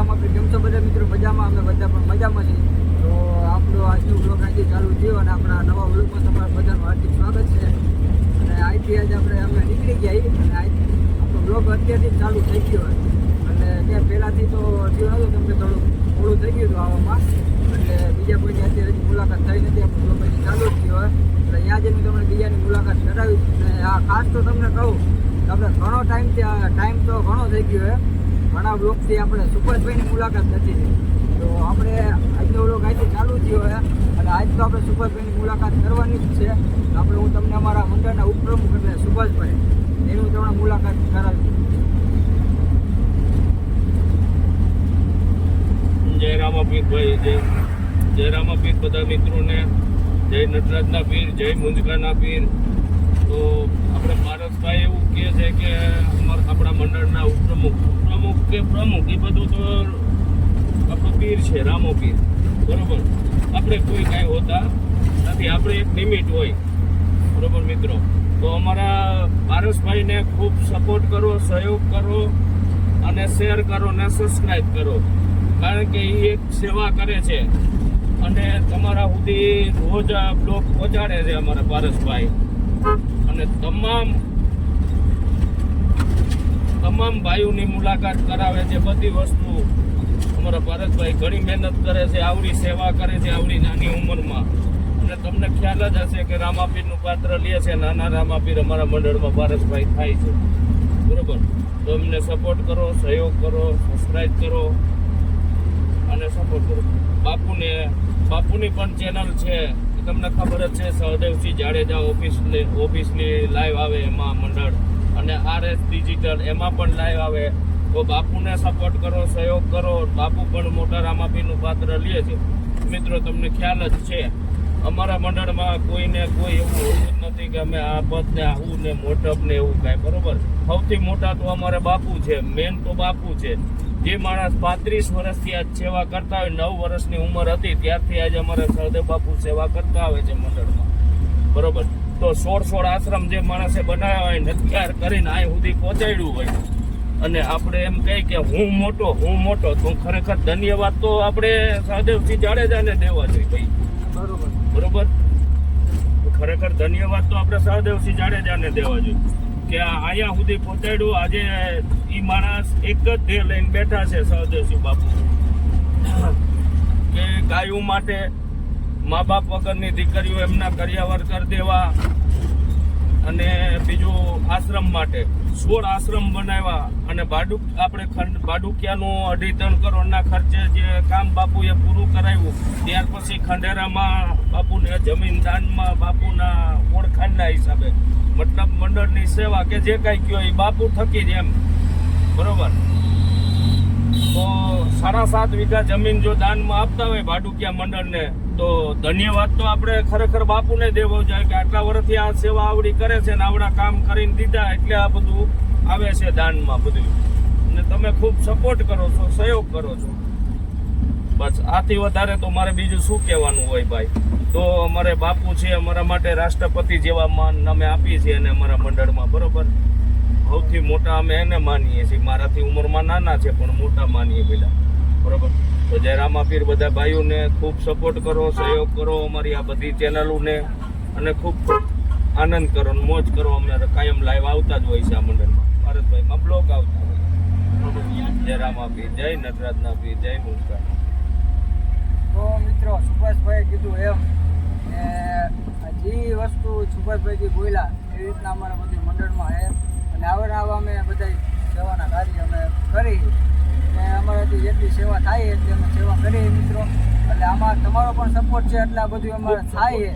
રામાપીર. કેમ છો બધા મિત્રો? મજામાં? અમે બધા પણ મજામાં છીએ. તો આપણો આજનો બ્લોગ આજે ચાલુ થયો અને આપણા નવા બ્લોગમાં તમારું બધાનું હાર્દિક સ્વાગત છે. અને આજથી આજે અમે નીકળી ગયા અને આપણો બ્લોગ અત્યારથી ચાલુ થઈ ગયો અને ત્યાં પહેલાંથી તો થયો નહોતો કેમ કે થોડું થઈ ગયું હતું આવવામાં, એટલે બીજા કોઈની અત્યારે હજી મુલાકાત થઈ નથી. આપણો બ્લોગ હજી ચાલુ જ થયો એટલે ત્યાં જઈને તમને બીજાની મુલાકાત કરાવી. અને આ ખાસ તો તમને કહું કે આપણે ઘણો ટાઈમ તો ઘણો થઈ ગયો છે. ઘણા બ્લોગથી આપણે સુભાષભાઈની મુલાકાત નથી થઈ. તો આપણે આજનો બ્લોગ આજથી ચાલુ થયો છે અને આજ તો આપણે સુભાષભાઈની મુલાકાત કરવાની જ છે. આપણે હું તમને અમારા મંડળના ઉપપ્રમુખ એટલે સુભાષભાઈ એનું તમને મુલાકાત કરાવી. જય રામાપીર ભાઈ, જય રામાપીર બધા મિત્રોને, જય નટરાજના પીર, જય મુંજકાના પીર. તો આપણે પારસભાઈ એવું કહે છે કે આપણા મંડળના પ્રમુખ એ બધું તો આપણો પીર છે, રામો પીર, બરોબર. આપણે કોઈ કાંઈ હોતા નથી, આપણે એક લિમિટ હોય, બરોબર મિત્રો. તો અમારા પારસભાઈને ખૂબ સપોર્ટ કરો, સહયોગ કરો અને શેર કરો ને સબસ્ક્રાઈબ કરો, કારણ કે એ એક સેવા કરે છે અને તમારા સુધી રોજ આ બ્લોગ પહોંચાડે છે અમારા પારસભાઈ. અને તમામ ભાઈઓની મુલાકાત કરાવે છે. બધી વસ્તુ અમારા પારસભાઈ ઘણી મહેનત કરે છે, આવડી સેવા કરે છે આવડી નાની ઉંમરમાં. અને તમને ખ્યાલ જ હશે કે રામાપીરનું પાત્ર લે છે નાના રામાપીર અમારા મંડળમાં પારસભાઈ થાય છે, બરોબર. તો અમને સપોર્ટ કરો, સહયોગ કરો, સબસ્ક્રાઈબ કરો અને સપોર્ટ કરો. બાપુની પણ ચેનલ છે, તમને ખબર જ છે, સહદેવસિંહ જાડેજા ઓફિસની લાઈવ આવે એમાં મંડળ, અને RS ડિજિટલ એમાં પણ લાઈવ આવે. તો બાપુને સપોર્ટ કરો, સહયોગ કરો. બાપુ પણ મોટા રામાપીરનું પાત્ર લે છે મિત્રો. તમને ખ્યાલ જ છે અમારા મંડળમાં કોઈને કોઈ એવું હોતું જ નથી કે અમે આ પદ ને આવું ને મોટપ ને એવું કાંઈ, બરોબર. સૌથી મોટા તો અમારે બાપુ છે, મેન તો બાપુ છે. જે માણસ 35 વર્ષથી આજ સેવા કરતા હોય, 9 વર્ષની ઉંમર હતી ત્યારથી આજે અમારે સહદેવ બાપુ સેવા કરતા આવે છે મંડળમાં, બરોબર. તો 16 આશ્રમ જે માણસે બનાવ્યા હોય ને તૈયાર કરીને અહીં સુધી પહોંચાડ્યું હોય, અને આપણે એમ કહી કે હું મોટો તો ખરેખર ધન્યવાદ તો આપણે સહદેવસિંહ જાડેજાને દેવા જોઈએ ભાઈ, બરોબર. ખરેખર ધન્યવાદ તો આપણે સહદેવસિંહ જાડેજાને દેવા જોઈએ કે અહીંયા સુધી પહોંચાડ્યું. આજે એ માણસ એક જ ધ્યેય લઈને બેઠા છે સહદેવસિંહ બાપુ કે ગાયું માટે, મા બાપ વગરની દીકરીઓ એમના કરિયાવર કરી દેવા, અને બીજું આશ્રમ માટે 16 આશ્રમ બનાવ્યા. અને ભાડુકિયાનું 2.5-3 કરોડના ખર્ચે જે કામ બાપુએ પૂરું કરાવ્યું, ત્યાર પછી ખંડેરામાં બાપુને જમીન દાનમાં બાપુના ઓળખાણના હિસાબે, મતલબ મંડળની સેવા કે જે કાંઈ કયો એ બાપુ થકી જ એમ, બરોબર. તો 7.5 વીઘા જમીન જો દાનમાં આપતા હોય ભાડુકિયા મંડળને, તો ધન્યવાદ તો આપણે ખરેખર બાપુને દેવો જોઈએ કે આટલા વર્ષથી આ સેવા આવડી કરે છે ને આવડા કામ કરીને દીધા, એટલે આ બધું આવે છે દાનમાં બધું. અને તમે ખૂબ સપોર્ટ કરો છો, સહયોગ કરો છો. બસ આથી વધારે તો મારે બીજું શું કહેવાનું હોય ભાઈ. તો અમારે બાપુ છે અમારા માટે રાષ્ટ્રપતિ જેવા માન અમે આપીએ છીએ અને અમારા મંડળમાં, બરોબર. સૌથી મોટા અમે એને માનીએ છીએ. મારાથી ઉંમરમાં નાના છે પણ મોટા માનીએ પેલા, બરોબર. તો જય રામાપીર બધા ભાઈઓને ખૂબ સપોર્ટ કરો, સહયોગ કરો અમારી આ બધી ચેનલોને, અને ખૂબ આનંદ કરો, મોજ કરો. અમને કાયમ લાઈવ આવતા જ હોય છે આ મંડળમાં, ભારતભાઈમાં બ્લોગ આવતા હોય. જય રામાપીર, જય નટરાજના પીર, જય મુંજકા. તો મિત્રો સુભાષભાઈએ કીધું એમ કે જે વસ્તુ સુભાષભાઈજી બોલ્યા એવી રીતના અમારા બધી મંડળમાં છે. અને આવા અમે બધા સેવાના કાર્ય અમે કરી, અને અમારાથી જેટલી સેવા થાય એટલી અમે સેવા કરીએ મિત્રો. એટલે આમાં તમારો પણ સપોર્ટ છે એટલે આ બધું અમારે થાય છે.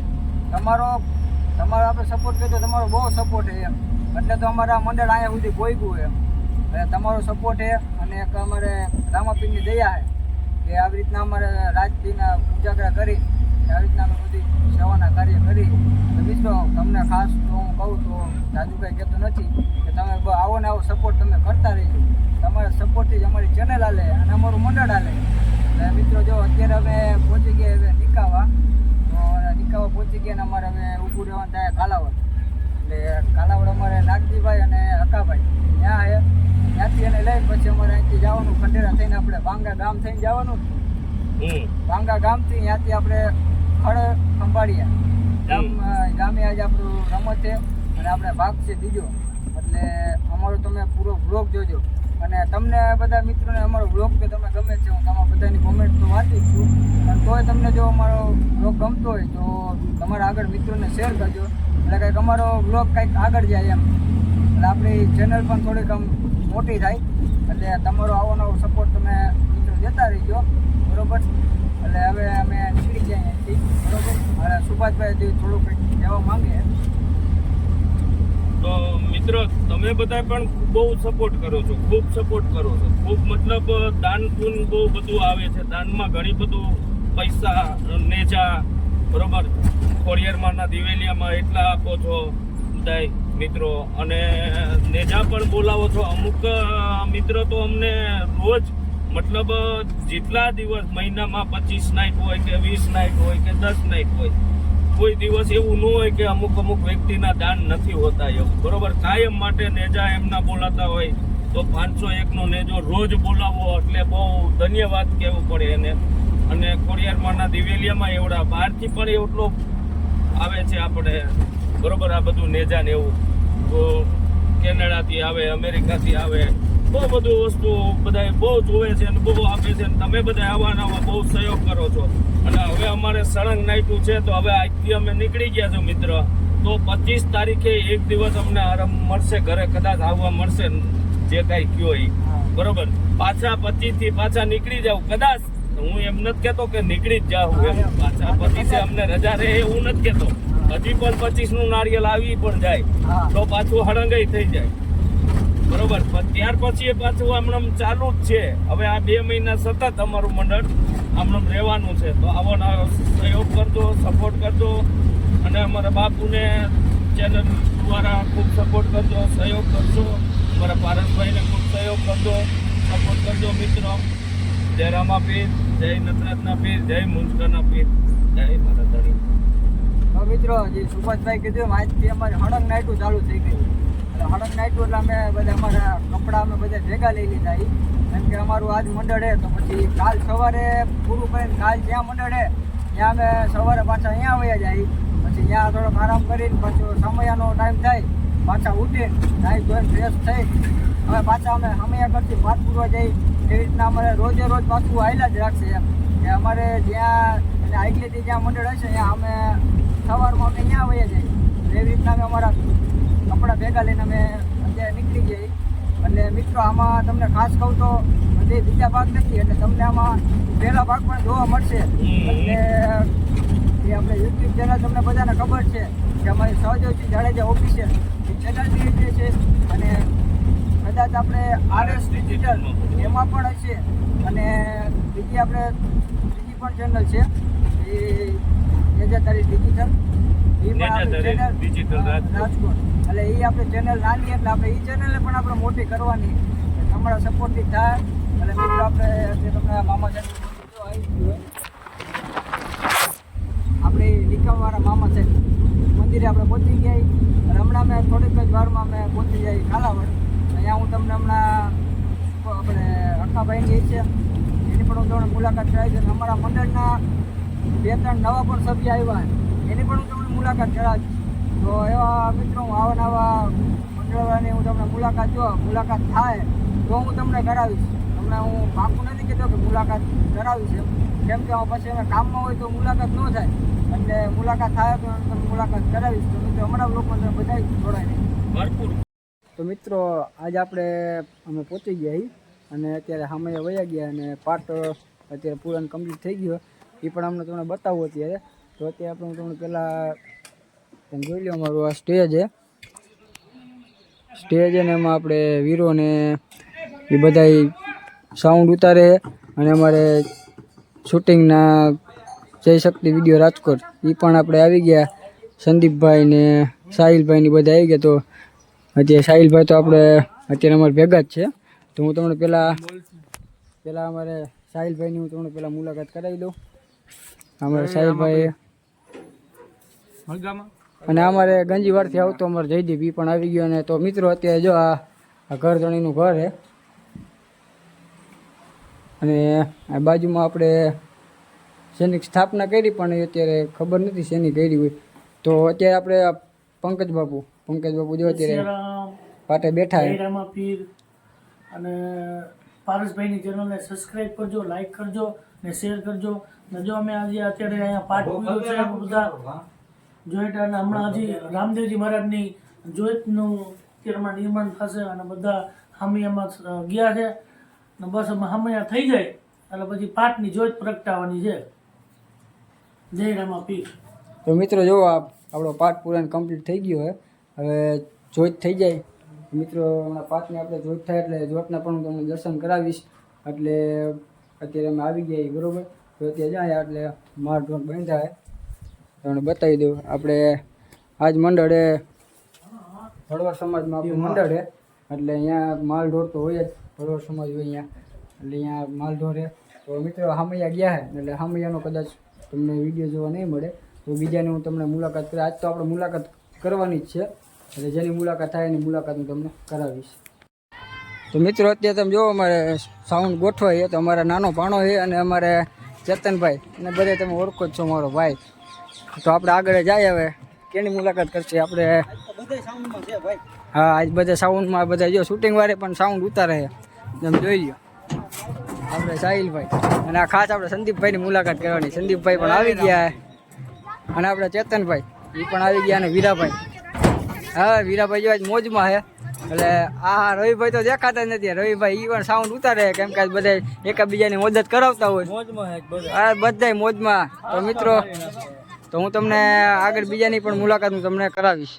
તમારો આપણે સપોર્ટ કરીએ તો તમારો બહુ સપોર્ટ છે એમ, એટલે તો અમારા મંડળ અહીંયા સુધી પહોંચ્યું એમ. એટલે તમારો સપોર્ટ છે અને એક અમારે રામાપીરની દયા છે કે આવી રીતના અમારે રાજપીરના ઉજાગરા કરી, આવી રીતના અમે બધી સેવાના કાર્ય કરી. તો મિત્રો તમને ખાસ તો હું કહું તો જાજુ કંઈ કહેતો નથી કે તમે આવો ને આવો સપોર્ટ તમે કરતા રહીજો. તમારા સપોર્ટથી જ અમારી ચેનલ હાલે અને અમારું મંડળ હાલે. એટલે મિત્રો જો અત્યારે અમે પહોંચી ગયા હવે નિકાવા, તો નિકાવા પહોંચી ગયા ને અમારે હવે ઊભું રહેવાનું થાય કાલાવડ. એટલે કાલાવડ અમારે નાગજીભાઈ અને હકાભાઈ ત્યાં છે. ત્યાંથી એને લઈને પછી અમારે અહીંથી જવાનું ખંડેરા થઈને આપણે ભાંગા ગામ થઈને જવાનું. ભાંગા ગામથી ત્યાંથી આપણે ખડ ખંભાળિયા ગામે આજે આપણું રમત છે અને આપણે ભાગ છે બીજો. એટલે અમારો તમે પૂરો બ્લોગ જોજો અને તમને બધા મિત્રોને અમારો બ્લોગ તો તમે ગમે છે, હું તમારા બધાની કોમેન્ટ તો વાંચું જ છું, પણ તોય તમને જો અમારો બ્લોગ ગમતો હોય તો તમારા આગળ મિત્રોને શેર કરજો, એટલે કંઈક અમારો બ્લોગ કંઈક આગળ જાય એમ, એટલે આપણી ચેનલ પણ થોડીક આમ મોટી થાય. એટલે તમારો આવો નવો સપોર્ટ તમે મિત્રો દેતા રહીજો, બરોબર. એટલે હવે અમે નીકળી જાય અહીંથી, બરોબર. હવે સુભાષભાઈ થોડું કંઈક કહેવા માંગે. તો મિત્રો તમે બધા પણ બહુ સપોર્ટ કરો છો, ખૂબ સપોર્ટ કરો છો, ખૂબ મતલબ દાન પૂન બહુ બધું આવે છે. દાનમાં ઘણી બધું પૈસા નેજા, બરોબર, ખોડિયારમાંના દિવેલિયામાં એટલા આપો છો બધા મિત્રો, અને નેજા પણ બોલાવો છો. અમુક મિત્રો તો અમને રોજ મતલબ જેટલા દિવસ મહિનામાં 25 નાઇટ હોય કે 20 નાઇટ હોય કે 10 નાઇટ હોય, કોઈ દિવસ એવું ન હોય કે અમુક વ્યક્તિના દાન નથી હોતા એવું, બરોબર. કાયમ માટે નેજા એમના બોલાતા હોય તો 501 નો નેજો રોજ બોલાવો એટલે બહુ ધન્યવાદ કહેવું પડે એને. અને ખોડિયારમાંના દિવેલિયામાં એવડા બહારથી પણ એટલો આવે છે આપણે, બરોબર. આ બધું નેજા ને એવું તો કેનેડાથી આવે, અમેરિકાથી આવે, બહુ બધું વસ્તુ બધા બહુ જોવે છે અને બહુ આપે છે. તમે બધા આવા બહુ સહયોગ કરો છો. અને હવે અમારે સળંગ નાઈટું છે તો હવે આજથી અમે નીકળી ગયા છો મિત્ર. તો 25 તારીખે એક દિવસ અમને આરામ મળશે, ઘરે કદાચ આવવા મળશે, જે કાંઈ કયો એ, બરોબર. પાછા 25 થી પાછા નીકળી જાવ કદાચ. હું એમ નથી કહેતો કે નીકળી જ જાઉં એમ, પાછા 25 અમને રજા રહે એવું નથી કહેતો. હજી પણ 25 નું નારિયેલ આવી પણ જાય તો પાછું હળંગાઈ થઈ જાય, બરોબર. પણ ત્યાર પછી એ પાછું હમણાં ચાલુ જ છે. હવે આ 2 મહિના સતત અમારું મંડળ હમણાં રહેવાનું છે. તો આવો સહયોગ કરજો, સપોર્ટ કરજો, અને અમારા બાપુને ચેનલ દ્વારા ખૂબ સપોર્ટ કરજો, સહયોગ કરજો. અમારા પારસભાઈને ખૂબ સહયોગ કરજો, સપોર્ટ કરજો મિત્રો. જય રામાપીર, જય નટરાજના પીર, જય મુંજકરના પીર, જય માતા ધણી. તો મિત્રો જે સુભાષભાઈ કીધું આજથી અમારી હળંગ નાઇટું ચાલુ થઈ ગઈ. એટલે હળંગ નાઇટું એટલે અમે બધા અમારા કપડાં અમે બધા ભેગા લઈ લીધા. કેમ કે અમારું આજ મંડળ છે તો પછી કાલ સવારે પૂરું કરીને કાલ જ્યાં મંડળ છે ત્યાં અમે સવારે પાછા અહીંયા વયા જાય, પછી ત્યાં થોડોક આરામ કરીને પાછો સમયાનો ટાઈમ થાય પાછા ઉઠીને નાહી ધોઈને ફ્રેશ થઈ હવે પાછા અમે સમયા કરતી ભાત પૂરવા જઈ. એવી રીતના અમારે રોજે રોજ પાછું આવેલા જ રાખશે એમ કે અમારે જ્યાં એટલે આગલેથી જ્યાં મંડળ હશે ત્યાં અમે સવારમાં અમે અહીંયા વયા જઈએ. એવી રીતના અમે અમારા કપડાં ભેગા લઈને અમે અત્યારે નીકળી જઈએ. એટલે મિત્રો આમાં તમને ખાસ કહું તો બધી બીજા ભાગ નથી, એટલે તમને આમાં પહેલા ભાગ પણ જોવા મળશે. એટલે એ આપણે યુટ્યુબ ચેનલ તમને બધાને ખબર છે કે અમારી સહદેવજી જાડેજા ઓફિશિયલ એ ચેનલ બી છે, અને કદાચ આપણે RS ડિજિટલ એમાં પણ હશે, અને બીજી આપણે બીજી પણ ચેનલ છે એ નેજાતારી ડિજિટલ, એ પણ આપણી ચેનલ રાજકોટ. એટલે એ આપણે ચેનલ નાની એટલે આપણે એ ચેનલને પણ આપણે મોટી કરવાની તમારા સપોર્ટથી થાય. એટલે મિત્રો આપણે તમને મામા સાહેબ આપણે લીકાવાળા મામા સાહેબ મંદિરે આપણે પહોંચી ગયા. અને હમણાં અમે થોડીક જ વારમાં અમે પહોંચી જાય કાલાવડ. અહીંયા હું તમને હમણાં આપણે અક્કાભાઈની છે એની પણ હું તમને મુલાકાત કરાવી છે. અમારા મંડળના 2-3 નવા પણ સભ્ય આવ્યા એની પણ હું તમને મુલાકાત કરાવીશ. તો એવા મિત્રો હું આવા મંડળવાની હું તમને મુલાકાત થાય તો હું તમને કરાવીશ. તમને હું પાકું નથી કહેતો કે મુલાકાત કરાવીશ એમ, કેમ કે પછી અમે કામમાં હોય તો મુલાકાત ન થાય, એટલે મુલાકાત થાય તો તમને મુલાકાત કરાવીશ. તો મિત્રો અમારા લોકો બધા જોડાય ભરપૂર. તો મિત્રો આજે અમે પહોંચી ગયા અને અત્યારે સામે વયા ગયા અને પાર્ટ અત્યારે પૂરણ કમ્પ્લીટ થઈ ગયો એ પણ અમને તમને બતાવું અત્યારે. તો અત્યારે હું તમને પહેલાં જોઈ લો અમારું આ સ્ટેજ છે ને એમાં આપણે વીરોને એ બધા સાઉન્ડ ઉતારે. અને અમારે શૂટિંગના જય શક્તિ વિડીયો રાજકોટ એ પણ આપણે આવી ગયા. સંદીપભાઈ ને સાહિલભાઈ ને બધા આવી ગયા. તો અત્યારે સાહિલભાઈ તો આપણે અત્યારે અમારે ભેગા જ છે. તો હું તમને પહેલાં અમારે સાહિલભાઈની હું તમને પહેલાં મુલાકાત કરાવી દઉં. અમારે સાહિલભાઈ અને અમારે ગંજીવાડથી આવતો અમારે જયદીપ એ પણ આવી ગયો. અને તો મિત્રો અત્યારે જો આ આ કરધણીનું ઘર છે અને આ બાજુમાં આપણે શેની સ્થાપના કરી પણ એ અત્યારે ખબર નથી શેની કરી હોય. તો અત્યારે આપણે પંકજ બાપુ જો અત્યારે પાટે બેઠા છે. જયરામા પીર અને પારસભાઈની ચેનલને સબસ્ક્રાઇબ કરજો, લાઈક કરજો ને શેર કરજો. ને જો અમે આજે અત્યારે અહીંયા પાઠ પૂર્યો છે બધા જોઈટ અને હમણાં હજી રામદેવજી મહારાજની જોઈતનું અત્યારમાં નિર્માણ થશે અને બધા હામિયામાં ગયા છે ને બસ અમે હામિયા થઈ જાય એટલે પછી પાઠની જોઈત પ્રગટાવવાની છે. જયરામા પીર. તો મિત્રો જો આપણો પાઠ પૂરાને કમ્પ્લીટ થઈ ગયો છે. હવે જોઈત થઈ જાય મિત્રો, હમણાં પાઠની આપણે જોઈત થાય એટલે જોતના પણ હું તમને દર્શન કરાવીશ. એટલે અત્યારે અમે આવી ગયા બરાબર. તો અત્યારે જાય એટલે માર ઢોર બાંધ્યા તમને બતાવી દઉં. આપણે આજ મંડળ એ ભરવાડ સમાજમાં આપણું મંડળ છે એટલે અહીંયા માલ ઢોર તો હોય જ, ભરવાડ સમાજ હોય અહીંયા એટલે અહીંયા માલ ઢોર છે. તો મિત્રો હામૈયા ગયા છે એટલે હામૈયાનો કદાચ તમને વિડીયો જોવા નહીં મળે તો બીજાની હું તમને મુલાકાત કરી. આજ તો આપણે મુલાકાત કરવાની જ છે એટલે જેની મુલાકાત થાય એની મુલાકાત હું તમને કરાવીશ. તો મિત્રો અત્યારે તમે જો અમારે સાઉન્ડ ગોઠવાય તો અમારા નાનો ભાણો છે અને અમારે ચેતનભાઈ અને બધે તમે ઓળખો જ છો મારો ભાઈ. તો આપણે આગળ જાય હવે કેની મુલાકાત કરશે આપણે. હા આજ બધા સાઉન્ડમાં બધા જો શૂટિંગ વાળે પણ સાઉન્ડ ઉતારે છે તમે જોઈ લો. આપણે સાહિલભાઈ અને આ ખાસ આપણે સંદીપભાઈની મુલાકાત કરવાની. સંદીપભાઈ પણ આવી ગયા અને આપણે ચેતનભાઈ એ પણ આવી ગયા અને વીરાભાઈ. હા વીરાભાઈ જો આજ મોજમાં છે એટલે આ રવિભાઈ તો દેખાતા જ નથી. રવિભાઈ એ પણ સાઉન્ડ ઉતારે કેમ કે બધા એકબીજાની મદદ કરાવતા હોય. હા બધા મોજમાં. તો મિત્રો તો હું તમને આગળ બીજાની પણ મુલાકાત હું તમને કરાવીશ.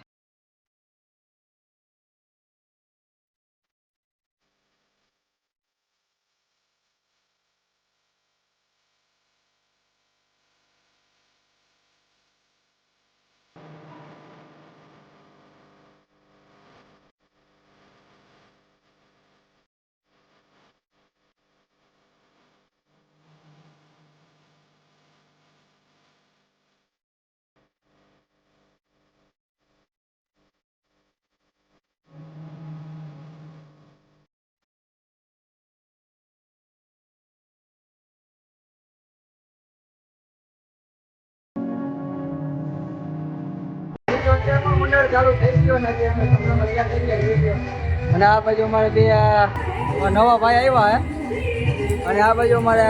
મંડળ ચાલુ થઈ ગયો નથી અને આ બાજુ અમારે બે નવા ભાઈ આવ્યા છે અને આ બાજુ અમારે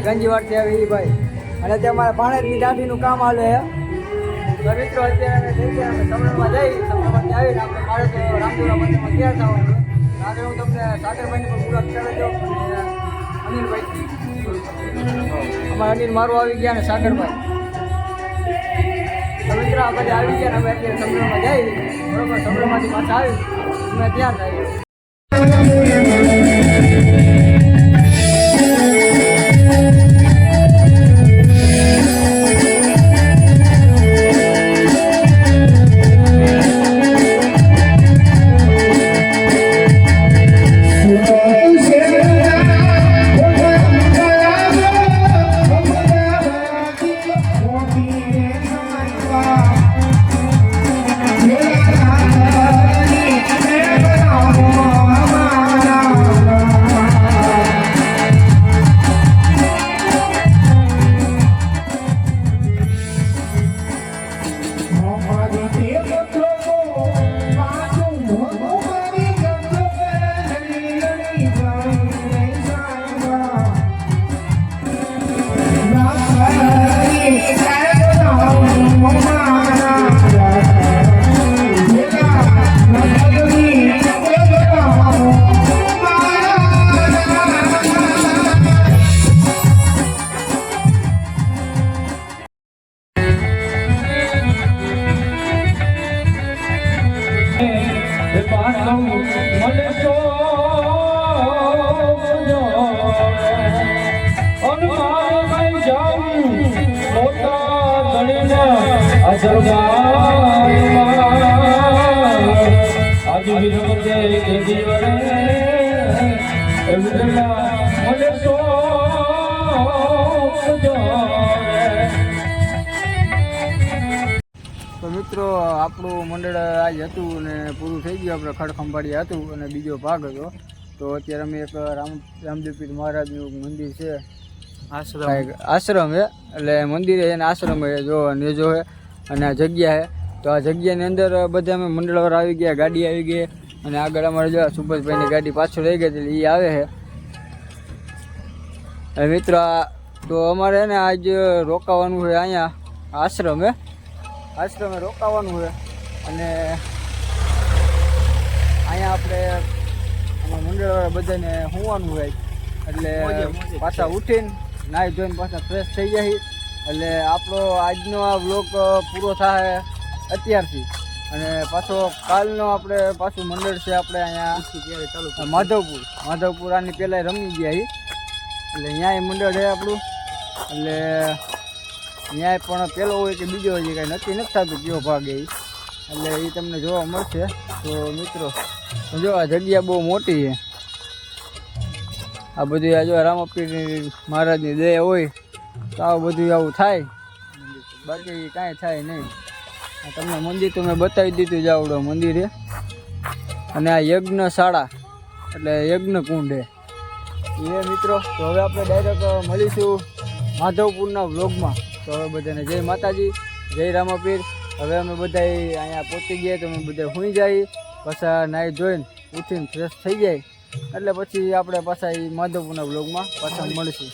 ગંજીવાડથી આવી એ ભાઈ અને તે અમારે ભાણેજની દાઢીનું કામ હાલે છે. મિત્રો અત્યારે અમે સમરણમાં જઈ સમરણમાંથી આવીને આપણે મારે તો રામદેવરા મંદિરમાં ગયા થવાનું આગળ હું તમને સાગરભાઈની પણ મુલાકાત કરાવી દઉં. અનિલભાઈ અમારા અનિલ મારું આવી ગયા ને સાગરભાઈ મિત્રો આ બધા આવી ગયા. હવે અત્યારે સમરણમાં જઈ બરોબર સમરણમાંથી પાછા આવી અમે ત્યાં જઈએ. તો મિત્રો આપણું મંડળ આજ હતું ને પૂરું થઈ ગયું. આપણે ખડખંભાળિયા હતું અને બીજો ભાગ હતો. તો અત્યારે અમે એક રામદેવપીર મહારાજનું મંદિર છે, આશ્રમ છે, એટલે મંદિર છે અને આશ્રમ છે, જો નેજો છે અને આ જગ્યા છે. તો આ જગ્યાની અંદર બધા અમે મંડળવાળા આવી ગયા, ગાડી આવી ગઈ અને આગળ અમારે જો સુભાષભાઈની ગાડી પાછળ રહી ગઈ એટલે એ આવે છે. હવે મિત્રો તો અમારે ને આજ રોકાવાનું છે અહીંયા આશ્રમે રોકાવાનું છે અને અહીંયા આપણે મંડળવાળા બધાને સુવાનું હોય એટલે પાછા ઉઠીને નાહી ધોઈને પાછા ફ્રેશ થઈ જાય. એટલે આપણો આજનો આ બ્લોગ પૂરો થાય અત્યારથી અને પાછો કાલનો આપણે પાછું મંડળ છે આપણે અહીંયા માધવપુર આની પહેલાં રમી ગયા એટલે અહીંયા મંડળ છે આપણું. એટલે અહીંયા પણ પહેલો હોય કે બીજો હોય કાંઈ નક્કી નથી થતું કયો ભાગ એ, એટલે એ તમને જોવા મળશે. તો મિત્રો જો આ જગ્યા બહુ મોટી છે. આ બધું આ જો રામાપીર મહારાજની દયા હોય તો આવું બધું આવું થાય, બાકી કાંઈ થાય નહીં. તમને મંદિર તો મેં બતાવી દીધું જ આવડો મંદિર છે અને આ યજ્ઞશાળા એટલે યજ્ઞ કુંડ છે એ મિત્રો. તો હવે આપણે ડાયરેક્ટ મળીશું માધવપુરના વ્લોગમાં. તો હવે બધાને જય માતાજી, જય રામાપીર. હવે અમે બધા અહીંયા પહોંચી ગયા તો અમે બધા સૂઈ જઈએ, પાછા નાહી ધોઈને ઉઠીને ફ્રેશ થઈ જાય એટલે પછી આપણે પાછા એ માધવપુરના વ્લોગમાં પાછા મળીશું.